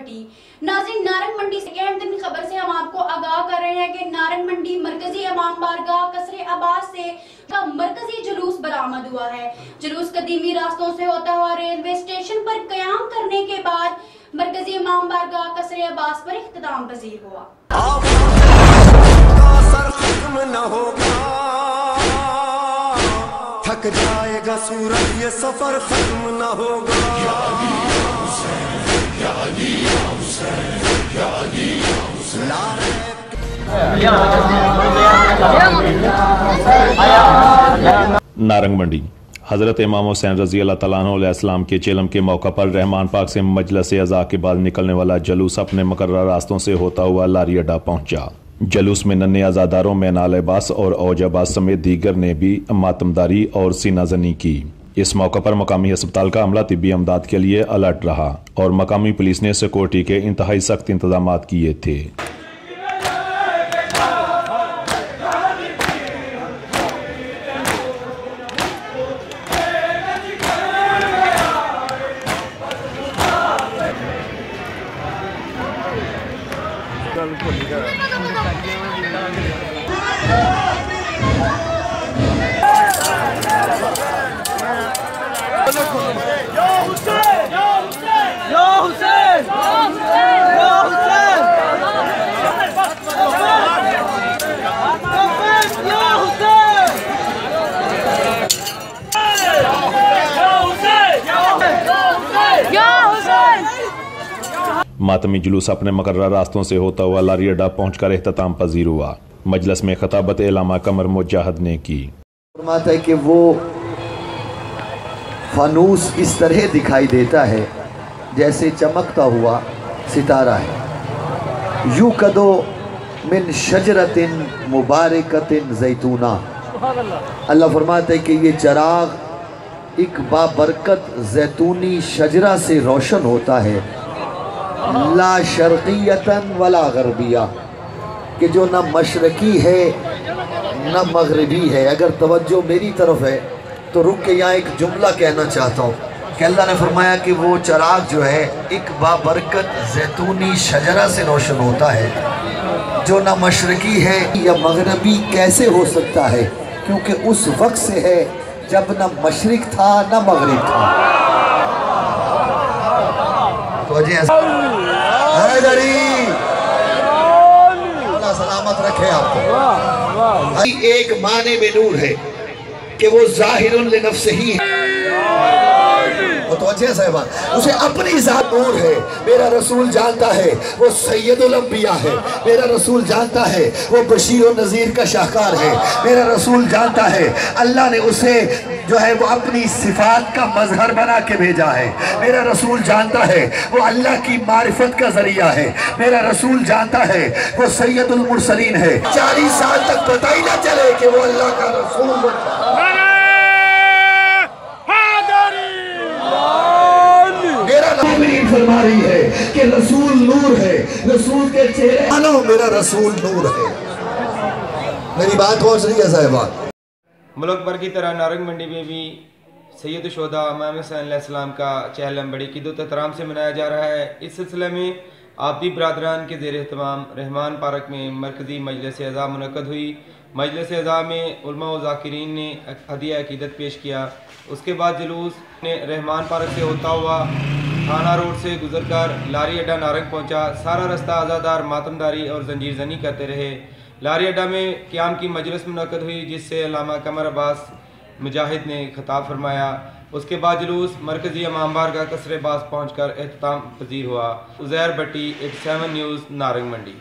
भट्टी। नाज़रीन, नारंग मंडी से अहम तरीन खबर से हम आपको आगाह कर रहे हैं कि नारंग मंडी मरकजी इमाम बारगाह कसरे अब्बास से का मरकजी जुलूस बरामद हुआ है। जुलूस कदीमी रास्तों से होता हुआ रेलवे स्टेशन पर कयाम करने के बाद मरकजी इमाम बारगाह कसरे अब्बास पर इख्तिताम पजीर हुआ। थक जाएगा सूरज, ये सफर खत्म न होगा। नारंग मंडी हज़रत इमाम हुसैन रज़ी अल्लाह तआला अन्हु अलैहिस्सलाम के चेलम के मौका पर रहमान पाक से मजलिस अज़ा के बाद निकलने वाला जुलूस अपने मुकर्रर रास्तों से होता हुआ लारी अड्डा पहुंचा। जुलूस में नन्हे आज़ादारों में नाल अब्बास और औज अब्बास समेत दीगर ने भी मातमदारी और सीनाजनी की। इस मौका पर मकामी अस्पताल का अमला तिब्बी इमदाद के लिए अलर्ट रहा और मकामी पुलिस ने सिक्योरिटी के इंतहाई सख्त इंतजाम किए थे। मातमी जुलूस अपने मुकर्रर रास्तों से होता हुआ लारी अड्डा पहुंचकर इख्तिताम पजीर हुआ। मजलिस में खताबत इलामा कमर मुजाहिद ने की। फरमाता है कि वो फानूस इस तरह दिखाई देता है जैसे चमकता हुआ सितारा है। यू कदो मिन शजरतिन मुबारकतिन जैतूना। अल्लाह फरमाता है कि ये चराग एक बाबरकत जैतूनी शजरा से रोशन होता है, ला शर्क़ियतन वला गरबिया, कि जो न मशरकी है न मगरबी है। अगर तवज्जो मेरी तरफ है तो रुक के यहाँ एक जुमला कहना चाहता हूँ कि अल्लाह ने फरमाया कि वो चराग जो है एक बाबरकत जैतूनी शजरा से रोशन होता है, जो न मशरकी है या मगरबी कैसे हो सकता है, क्योंकि उस वक्त से है जब न मशरिक था न मगरिब था। तो सलामत रखे आपको। एक माने में नूर है कि वो ज़ाहिरुन लिनफ्सिही है, तो साहबान उसे अपनी ज़ात नूर है। मेरा रसूल जानता है वो सैयदुल अंबिया है। मेरा रसूल जानता है वो बशीर और नज़ीर का शाहकार है। मेरा रसूल जानता है अल्लाह ने उसे जो है वो अपनी सिफात का मजहर बना के भेजा है। मेरा रसूल जानता है वो अल्लाह की मारिफत का जरिया है। मेरा रसूल जानता है वो सैयदुल मुरसलीन है। 40 साल तक पता ही ना चले कि वो अल्लाह का रसूल। फरमा रही है कि रसूल नूर है, रसूल के चेहरे मानो मेरा रसूल नूर है। मेरी बात पहुंच रही है साहिबान। मुल्क भर की तरह नारंग मंडी में भी सैयद शुहदा इमाम हुसैन अलैहिस्सलाम का चहलम बड़ी क़िद्दत एहतराम से मनाया जा रहा है। इस सिलसिले में आपदी बरादरान के ज़ेर एहतमाम रहमान पार्क में मरकज़ी मजलिस अज़ा मुनक़्क़द हुई। मजलिस अज़ा में उलमा व ज़ाकिरीन ने हदिया अक़ीदत पेश किया। उसके बाद जुलूस ने रहमान पार्क से होता हुआ थाना रोड से गुजरकर लारी अड्डा नारंग पहुंचा। सारा रास्ता आज़ादार मातमदारी और जंजीर जनी करते रहे। लारी अड्डा में क़याम की मजलिस मुनक़्क़द हुई जिससे अल्लामा कमर अब्बास मुजाहिद ने खिताब फरमाया। उसके बाद जुलूस मरकज़ी इमाम बारगाह कसरे अब्बास पहुँच कर इख्तिताम पजीर हुआ। उज़ैर भट्टी 87 न्यूज़ नारंग मंडी।